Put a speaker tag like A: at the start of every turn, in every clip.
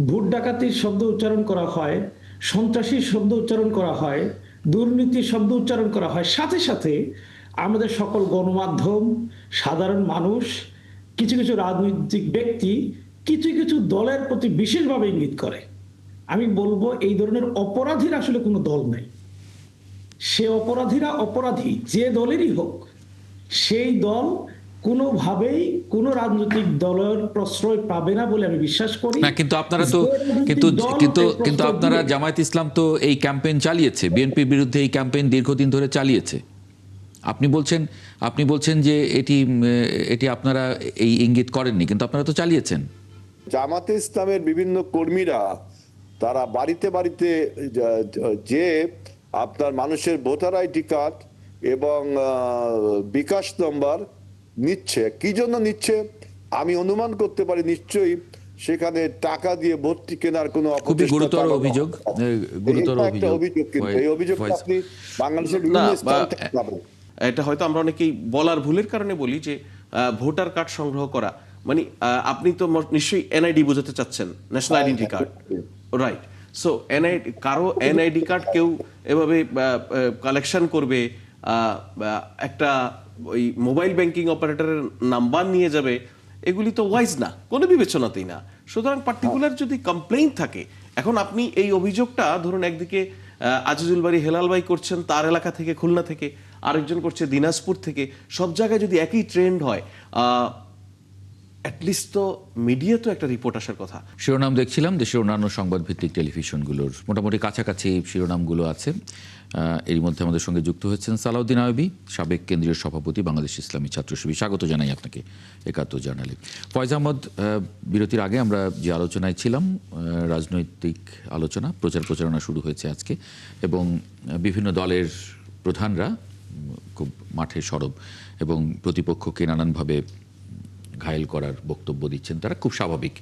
A: Vote ডাকাতির শব্দ উচ্চারণ করা হয়, সন্ত্রাসীর শব্দ উচ্চারণ করা হয়, দুর্নীতির শব্দ উচ্চারণ করা হয়, সাথে সাথে আমাদের সকল গণমাধ্যম, সাধারণ মানুষ, কিছু কিছু রাজনৈতিক ব্যক্তি কিছু কিছু দলের প্রতি বিশেষভাবে ইঙ্গিত করে। আমি বলবো এই ধরনের অপরাধীর আসলে কোনো দল নাই। সে অপরাধীরা অপরাধী যে দলেরই হোক, সেই দল কোনোভাবেই কোনো রাজনৈতিক দলের প্রশ্রয় পাবে না বলে আমি বিশ্বাস করি।
B: না, কিন্তু আপনারা তো কিন্তু কিন্তু কিন্তু আপনারা জামায়াত ইসলাম তো এই ক্যাম্পেইন চালিয়েছে, বিএনপির বিরুদ্ধে এই ক্যাম্পেইন দীর্ঘদিন ধরে চালিয়েছে। আপনি বলছেন যে এটি আপনারা এই ইঙ্গিত করেননি, কিন্তু আপনারা তো চালিয়েছেন।
C: জামাতে ইসলামের বিভিন্ন কর্মীরা তারা বাড়িতে বাড়িতে যে আপনার মানুষের ভোটার আইডি কার্ড এবং বিকাশ নম্বর নিচ্ছে। কি জন্য নিচ্ছে আমি অনুমান করতে পারি, নিশ্চয়ই সেখানে টাকা দিয়ে ভর্তি কেনার কোনো
B: খুবই গুরুতর অভিযোগ,
C: কিন্তু এই অভিযোগটা আপনি বাংলাদেশের বিভিন্ন স্থান থেকে পাবেন।
D: এটা হয়তো আমরা অনেকেই বলার ভুলের কারণে বলি যে ভোটার কার্ড সংগ্রহ করা মানে আপনি তো নিশ্চয়ই এনআইডি বোঝাতে চাচ্ছেন, national identity card, right? So কারো এনআইডি কার্ড কেউ এভাবে কালেকশন করবে, একটা ওই মোবাইল ব্যাংকিং অপারেটরের নাম্বার নিয়ে যাবে, এগুলি তো ওয়াইজ না, কোনো বিবেচনাতেই না। সুতরাং পার্টিকুলার যদি কমপ্লেইন থাকে, এখন আপনি এই অভিযোগটা ধরুন একদিকে আজিজুল বাড়ি হেলাল ভাই করছেন তার এলাকা থেকে, খুলনা থেকে, আরেকজন করছে দিনাজপুর থেকে, সব জায়গায় যদি একই ট্রেন্ড হয়, অ্যাটলিস্ট তো মিডিয়া তো একটা রিপোর্ট আসার কথা।
B: শিরোনাম দেখছিলাম দেশের অন্যান্য সংবাদভিত্তিক টেলিভিশনগুলোর মোটামুটি কাছাকাছি শিরোনামগুলো আছে। এর মধ্যে আমাদের সঙ্গে যুক্ত হয়েছেন সালাউদ্দিন আইয়ুবী, সাবেক কেন্দ্রীয় সভাপতি, বাংলাদেশ ইসলামী ছাত্র শিবির। স্বাগত জানাই আপনাকে একাত্তর জার্নালে। ফয়েজ আহমদ, বিরতির আগে আমরা যে আলোচনায় ছিলাম, রাজনৈতিক আলোচনা, প্রচারণা শুরু হয়েছে আজকে, এবং বিভিন্ন দলের প্রধানরা খুব মাঠে সরব এবং প্রতিপক্ষকে নানানভাবে ঘায়েল করার বক্তব্য দিচ্ছেন। তারা খুব স্বাভাবিক,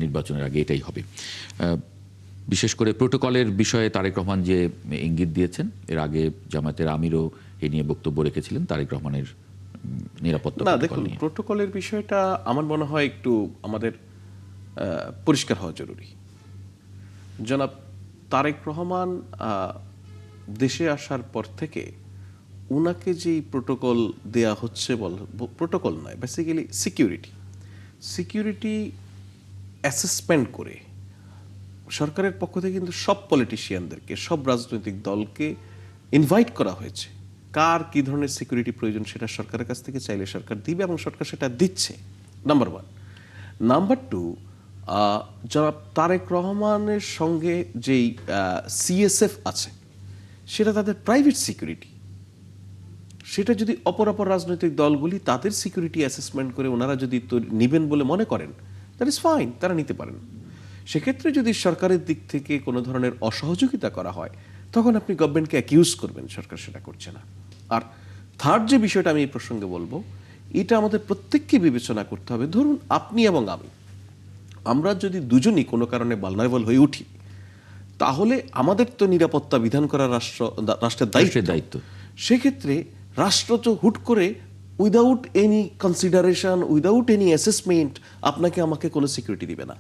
B: নির্বাচনের আগে এটাই হবে। বিশেষ করে প্রোটোকলের বিষয়ে তারেক রহমান যে ইঙ্গিত দিয়েছেন, এর আগে জামায়াতের আমিরও এ নিয়ে বক্তব্য রেখেছিলেন তারেক রহমানের নিরাপত্তা।
D: না, দেখুন, প্রোটোকলের বিষয়টা আমার মনে হয় একটু আমাদের পরিষ্কার হওয়া জরুরি। জনাব তারেক রহমান দেশে আসার পর থেকে উনাকে যেই প্রোটোকল দেয়া হচ্ছে, প্রোটোকল নয়, বেসিক্যালি সিকিউরিটি অ্যাসেসমেন্ট করে সরকারের পক্ষ থেকে কিন্তু সব পলিটিশিয়ানদেরকে, সব রাজনৈতিক দলকে ইনভাইট করা হয়েছে। কার কি ধরনের সিকিউরিটি প্রয়োজন সেটা সরকারের কাছ থেকে চাইলে সরকার দিবে, এবং সরকার সেটা দিচ্ছে, নাম্বার ওয়ান। নাম্বার টু, জনাব তারেক রহমানের সঙ্গে যেই সিএসএফ আছে সেটা তাদের প্রাইভেট সিকিউরিটি। সেটা যদি অপর রাজনৈতিক দলগুলি তাদের সিকিউরিটি অ্যাসেসমেন্ট করে ওনারা যদি নিবেন বলে মনে করেন, দ্যাট ইজ ফাইন, তারা নিতে পারেন। সেক্ষেত্রে যদি সরকারের দিক থেকে কোনো ধরনের অসহযোগিতা করা হয়, তখন আপনি গভর্নমেন্টকে অ্যাকিউজ করবেন সরকার সেটা করছে না। আর থার্ড যে বিষয়টা আমি এই প্রসঙ্গে বলবো, এটা আমাদের প্রত্যেককে বিবেচনা করতে হবে। ধরুন আপনি এবং আমরা যদি দুজনই কোনো কারণে ভালনারেবল হয়ে উঠি, তাহলে আমাদের তো নিরাপত্তা বিধান করা রাষ্ট্রের দায়িত্ব। সেক্ষেত্রে রাষ্ট্র তো হুট করে without any consideration, without any assessment আপনাকে আমাকে কোনো সিকিউরিটি দিবে না।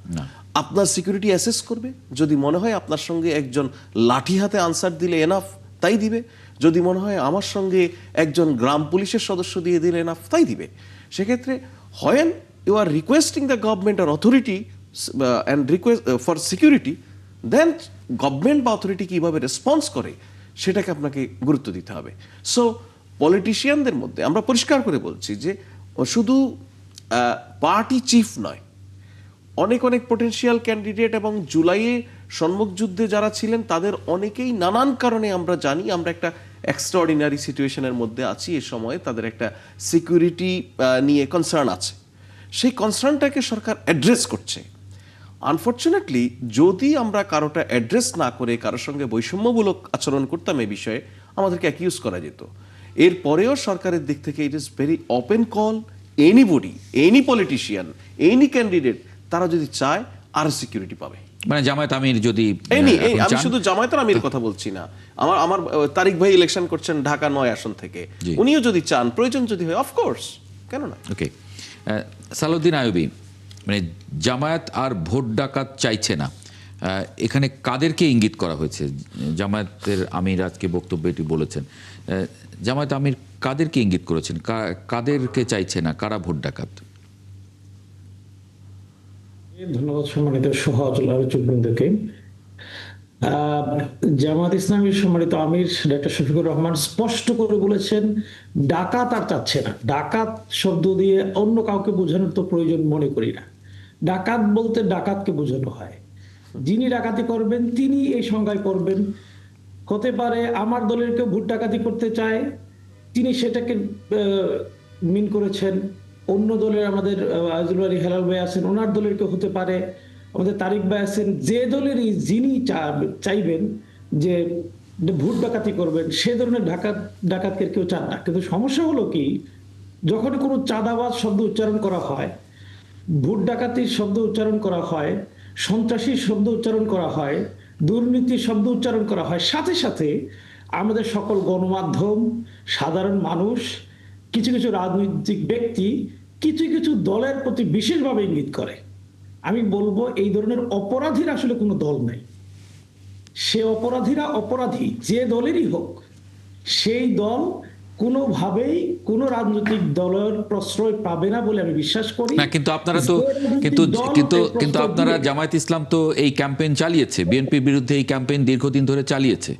D: আপনার সিকিউরিটি অ্যাসেস করবে, যদি মনে হয় আপনার সঙ্গে একজন লাঠি হাতে আনসার দিলে এনাফ, তাই দিবে। যদি মনে হয় আমার সঙ্গে একজন গ্রাম পুলিশের সদস্য দিয়ে দিলে এনাফ, তাই দিবে। সেক্ষেত্রে when you are requesting the government আর authority and request for security, then government বা অথরিটি কীভাবে রেসপন্স করে সেটাকে আপনাকে গুরুত্ব দিতে হবে। সো পলিটিশিয়ানদের মধ্যে আমরা পরিষ্কার করে বলছি যে শুধু পার্টি চিফ নয়, অনেক পটেনশিয়াল ক্যান্ডিডেট এবং জুলাইয়ে সম্মুখ যুদ্ধে যারা ছিলেন তাদের অনেকেই নানান কারণে আমরা জানি আমরা একটা এক্সট্রাঅর্ডিনারি সিচুয়েশনের মধ্যে আছি। এ সময়ে তাদের একটা সিকিউরিটি নিয়ে কনসার্ন আছে, সেই কনসার্নটাকে সরকার অ্যাড্রেস করছে। আনফর্চুনেটলি যদি আমরা কারোটা অ্যাড্রেস না করে কারোর সঙ্গে বৈষম্যমূলক আচরণ করতাম, এই বিষয়ে আমাদেরকে অ্যাকিউজ করা যেত। এরপরেও সরকারের দিক থেকে it is very open call, anybody, any politician, any candidate, তারা যদি চায় আরো সিকিউরিটি পাবে।
B: মানে জামায়াত আমির যদি,
D: আমি শুধু জামায়াতের আমির কথা বলছি না, আমার তারিক ভাই ইলেকশন করছেন ঢাকা 9 আসন থেকে, উনিও যদি চান, প্রয়োজন যদি হয়, অফকোর্স, কেন না।
B: ওকে, সালাউদ্দিন আইয়ুবী, মানে জামায়াত আর ভোট ডাকাত চাইছে না, এখানে কাদেরকে ইঙ্গিত করা হয়েছে? জামায়াতের আমির আজকে বক্তব্যে এটি বলেছেন। জামায়াত আমির কাদেরকে ইঙ্গিত করেছেন, কাদেরকে চাইছে না, কারা ভোট ডাকাত?
A: ধন্যবাদ সম্মানিত সহ আলোচকবৃন্দকে। জামাত ইসলামীর সম্মানিত আমির ডক্টর শফিকুর রহমান স্পষ্ট করে বলেছেন ডাকাত আর চাচ্ছে না। ডাকাত শব্দ দিয়ে অন্য কাউকে বোঝানোর তো প্রয়োজন মনে করি না। ডাকাত বলতে ডাকাতকে বোঝানো হয়, যিনি ডাকাতি করবেন তিনি এই সংজ্ঞায় করবেন। হতে পারে আমার দলের কেউ ভোট ডাকাতি করতে চায়, তিনি সেটাকে মিন করেছেন। অন্য দলের আমাদের আজিজুল বারী হেলাল ভাই আছেন, ওনার দলের কেউ হতে পারে, আমাদের তারিক ভাই আছেন, যে দলেরই যিনি চাইবেন যে ভোট ডাকাতি করবেন সে ধরনের ডাকাতকে কেউ চান না। কিন্তু সমস্যা হলো কি, যখন কোনো চাঁদাবাজ শব্দ উচ্চারণ করা হয়, ভোট ডাকাতির শব্দ উচ্চারণ করা হয়, সন্ত্রাসীর শব্দ উচ্চারণ করা হয়, দুর্নীতির শব্দ উচ্চারণ করা হয়, সাথে সাথে আমাদের সকল গণমাধ্যম, সাধারণ মানুষ, কিছু কিছু রাজনৈতিক ব্যক্তি কিছু কিছু দলের প্রতি বিশেষভাবে ইঙ্গিত করে। আমি বলবো এই ধরনের অপরাধীর আসলে কোনো দল নাই। সে অপরাধীরা অপরাধী যে দলেরই হোক, সেই দল কোনোভাবেই কোনো রাজনৈতিক দলের প্রশ্রয় পাবে না বলে আমি বিশ্বাস করি
B: না। কিন্তু আপনারা তো কিন্তু আপনারা জামায়াত ইসলাম তো এই ক্যাম্পেইন চালিয়েছে, বিএনপির বিরুদ্ধে এই ক্যাম্পেইন দীর্ঘদিন ধরে চালিয়েছে।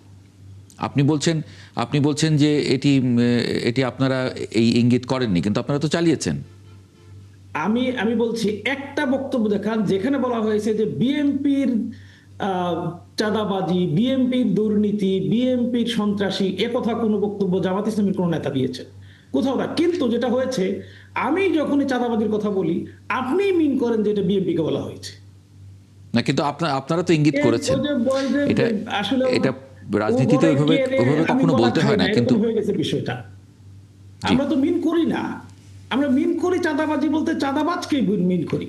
B: আপনি বলছেন যে এটি আপনারা এই ইঙ্গিত করেননি, কিন্তু আপনারা তো চালিয়েছেন।
A: আমি বলছি একটা বক্তব্য দেখান যেখানে বলা হয়েছে যে বিএনপির চাঁদাবাজি, বিএনপির দুর্নীতি, বিএনপির সন্ত্রাসী, একথা কোনো বক্তব্য জামাত ইসলামের কোনো নেতা দিয়েছে কোথাও না। কিন্তু যেটা হয়েছে, আমি যখনই চাঁদাবাজির কথা বলি আপনি মিন করেন যে এটা বিএনপিকে বলা হয়েছে।
B: না, কিন্তু আপনারা তো ইঙ্গিত করেছেন। এটা রাজনীতিতে ওইভাবে কখনো বলতে হয় না, কিন্তু
A: হয়ে গেছে বিষয়টা। আমরা তো মিন করি না, আমরা মিন করি চাঁদাবাজি বলতে চাঁদাবাজকেই মিন করি,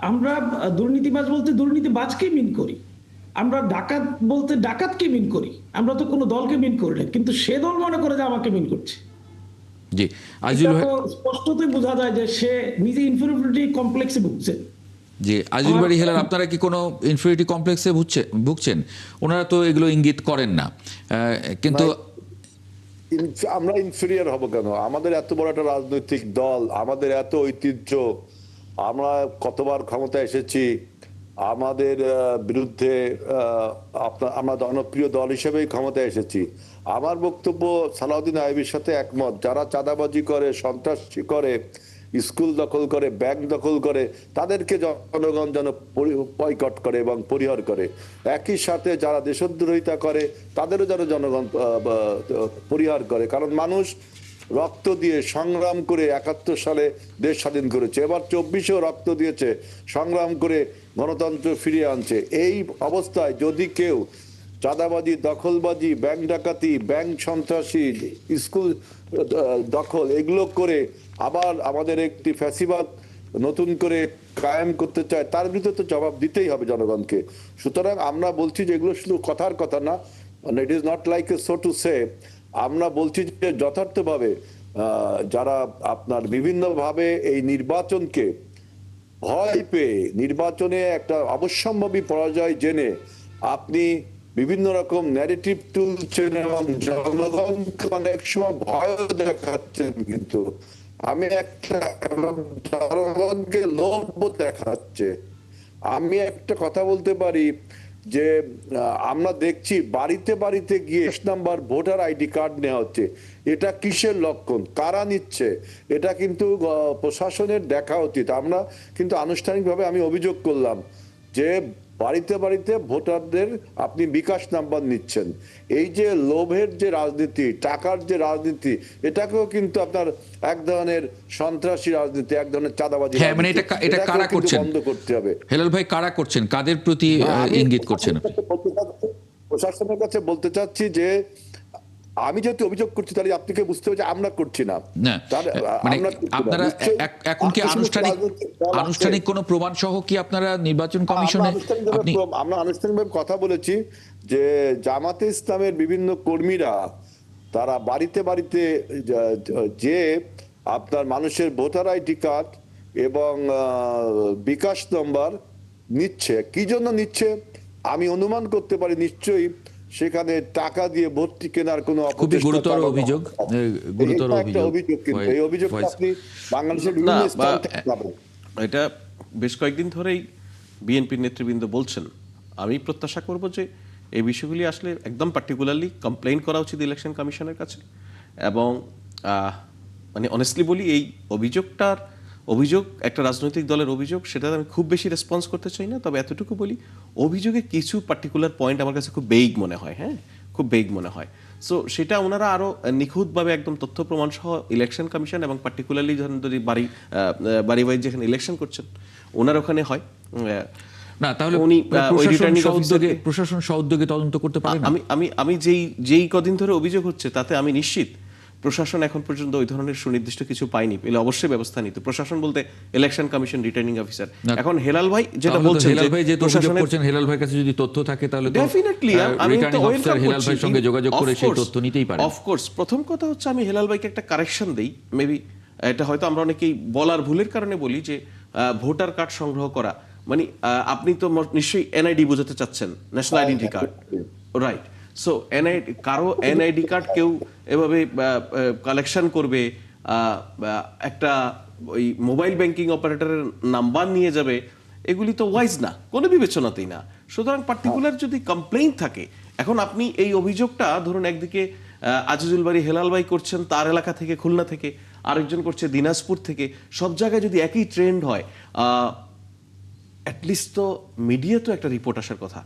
A: আমরা দুর্নীতিবাজ বলতে দুর্নীতিবাজকেই মিন করি, আমরা ডাকাত বলতে ডাকাতকে মিন করি। আমরা তো কোনো দলকে মিন করি না, কিন্তু সে দল মনে করে যে আমাকে মিন করছে।
B: জি, আজিজুল ভাই
A: স্পষ্টতই বোঝা যায় যে সে নিজে ইনফিরিয়রিটি কমপ্লেক্সে ভুগছে।
B: জি, আজিজুল বারী হেলাল, আপনারা কি কোনো ইনফিরিয়রিটি কমপ্লেক্সে ভুগছেন? ওনারা তো এগুলো ইঙ্গিত করেন না, কিন্তু
C: আমরা ইনফেরিয়ার হব কেন? আমাদের এত বড় একটা রাজনৈতিক দল, আমাদের এত ঐতিহ্য, আমরা কতবার ক্ষমতায় এসেছি, আমাদের বিরুদ্ধে আমরা জনপ্রিয় দল হিসেবেই ক্ষমতায় এসেছি। আমার বক্তব্য সালাউদ্দিন আইয়ুবীর সাথে একমত। যারা চাঁদাবাজি করে, সন্ত্রাসী করে, স্কুল দখল করে, ব্যাংক দখল করে, তাদেরকে জনগণ যেন বয়কট করে এবং পরিহার করে। একই সাথে যারা দেশদ্রোহিতা করে তাদেরও যেন জনগণ পরিহার করে। কারণ মানুষ রক্ত দিয়ে সংগ্রাম করে ৭১ সালে দেশ স্বাধীন করেছে, এবার ২৪-এও রক্ত দিয়েছে, সংগ্রাম করে গণতন্ত্র ফিরিয়ে আনছে। এই অবস্থায় যদি কেউ চাঁদাবাজি, দখলবাজি, ব্যাংক ডাকাতি, ব্যাংক সন্ত্রাসী, স্কুল দখল এগুলো করে আবার আমাদের একটি ফ্যাসিবাদ নতুন করে কায়েম করতে চায়, তার বিরুদ্ধে তো জবাব দিতেই হবে জনগণকে। সুতরাং আমরা বলছি যে এগুলো শুধু কথার কথা না, it is not like a so to say. আমরা বলছি যে যথার্থভাবে যারা আপনার বিভিন্নভাবে এই নির্বাচনকে ভয় পেয়ে, নির্বাচনে একটা অবশ্যম্ভাবী পরাজয় জেনে আপনি বিভিন্ন রকম ন্যারেটিভ তুলছেন এবং জনগণকে অনেক সময় ভয় দেখাচ্ছেন, কিন্তু আমি একটা জনগণকে লোভ দেখাচ্ছে। আমি একটা কথা বলতে পারি যে আমরা দেখছি বাড়িতে বাড়িতে গিয়ে ১ নাম্বার ভোটার আইডি কার্ড নেওয়া হচ্ছে। এটা কিসের লক্ষণ, কারা নিচ্ছে, এটা কিন্তু প্রশাসনের দেখা উচিত। আমরা কিন্তু আনুষ্ঠানিকভাবে আমি অভিযোগ করলাম যে বাড়িতে বাড়িতে ভোটারদের আপনি বিকাশ নাম্বার নিচ্ছেন। এই যে লোভের যে রাজনীতি, টাকার যে রাজনীতি, এটাকেও কিন্তু আপনার এক ধরনের সন্ত্রাসী রাজনীতি, এক ধরনের চাঁদাবাজি,
B: হ্যাঁ, মানে এটা কারা করছেন
C: বন্ধ করতে হবে।
B: হেলাল ভাই, কারা করছেন, কাদের প্রতি ইঙ্গিত করছেন?
C: প্রশাসনের কাছে বলতে চাচ্ছি যে আমি যেহেতু অভিযোগ করছি তাহলে আপনাকে বুঝতে হবে যে আমরা করছি না।
B: মানে আপনারা এখন কি আনুষ্ঠানিক কোনো প্রমাণ সহ কি আপনারা নির্বাচন কমিশনে
C: আমরা আনুষ্ঠানিকভাবে কথা বলেছি যে জামাতে ইসলামের বিভিন্ন কর্মীরা তারা বাড়িতে বাড়িতে যে আপনার মানুষের ভোটার আইডি কার্ড এবং বিকাশ নাম্বার নিচ্ছে। কি জন্য নিচ্ছে আমি অনুমান করতে পারি, নিশ্চয়ই সেখানে টাকা দিয়ে ভর্তি কেনার কোনো
B: খুবই
C: অপচেষ্টা
B: গুরুতর
C: চালানো
B: অভিযোগ,
C: হবে।
B: গুরুতর
C: এটা একটা
B: অভিযোগ।
C: অভিযোগ, কিন্তু এই অভিযোগটা
B: ফয়েজ-
C: আপনি বাংলাদেশের
D: না,
C: বিভিন্ন
D: বা-
C: স্থান থেকে পাবেন।
D: এটা বেশ কয়েকদিন ধরেই বিএনপির নেতৃবৃন্দ বলছেন। আমি প্রত্যাশা করব যে এই বিষয়গুলি আসলে একদম পার্টিকুলারলি কমপ্লেইন করা উচিত ইলেকশন কমিশনের কাছে, এবং মানে অনেস্টলি বলি, এই অভিযোগ একটা রাজনৈতিক দলের অভিযোগ, সেটা আমি খুব বেশি রেসপন্স করতে চাই না। তবে এতটুকু বলি, অভিযোগে কিছু পার্টিকুলার পয়েন্ট আমার কাছে খুব বেইগ মনে হয়, হ্যাঁ, খুব বেইগ মনে হয়। সো সেটা ওনারা আরো নিখুঁতভাবে একদম তথ্য প্রমাণ সহ ইলেকশন কমিশন, এবং পার্টিকুলারলি যখন যদি বাড়ি ওয়াইজ যেখানে ইলেকশন করছেন ওনার ওখানে হয়,
B: না তাহলে
D: উনি, ওই
B: প্রশাসন
D: returning
B: সউদ্যোগে
D: officer-কে-
B: প্রশাসন সউদ্যোগে তদন্ত করতে পারে না?
D: আমি যেই কদিন ধরে অভিযোগ হচ্ছে তাতে আমি নিশ্চিত প্রশাসন এখন পর্যন্ত ওই ধরনের সুনির্দিষ্ট কিছু পায়নি, পেলে অবশ্যই ব্যবস্থা নিত। প্রশাসন বলতে ইলেকশন কমিশন, রিটার্নিং অফিসার।
B: না,
D: এখন হেলাল ভাই যেটা
B: তাহলে তো
D: বলছেন,
B: হেলাল ভাই যে অভিযোগ
D: প্রশাসনের
B: করছেন, হেলাল ভাইয়ের কাছে যদি তথ্য থাকে তাহলে তো
D: ডেফিনেটলি আমি তো
B: রিটার্নিং
D: ওয়েলকাম
B: অফিসার হেলাল
D: করছি।
B: ভাইয়ের সঙ্গে যোগাযোগ করে সেই
D: Of course,
B: তথ্য নিতেই পারে।
D: of course, প্রথম কথা হচ্ছে আমি হেলাল ভাইকে একটা কারেকশন দেই, মেবি এটা হয়তো আমরা অনেকেই বলার ভুলের কারণে বলি, যে ভোটার কার্ড সংগ্রহ করা মানে আপনি তো নিশ্চয়ই এনআইডি বোঝাতে চাচ্ছেন, national identity card, right? So কারো এনআইডি কার্ড কেউ এভাবে কালেকশন করবে, একটা ওই মোবাইল ব্যাংকিং অপারেটরের নাম্বার নিয়ে যাবে, এগুলি তো ওয়াইজ না, কোনো বিবেচনাতেই না। সুতরাং পার্টিকুলার যদি কমপ্লেইন থাকে, এখন আপনি এই অভিযোগটা ধরুন একদিকে আজিজুল বাড়ি হেলাল ভাই করছেন তার এলাকা থেকে, খুলনা থেকে, আরেকজন করছে দিনাজপুর থেকে, সব জায়গায় যদি একই ট্রেন্ড হয়, অ্যাটলিস্ট তো মিডিয়া তো একটা রিপোর্ট আসার কথা।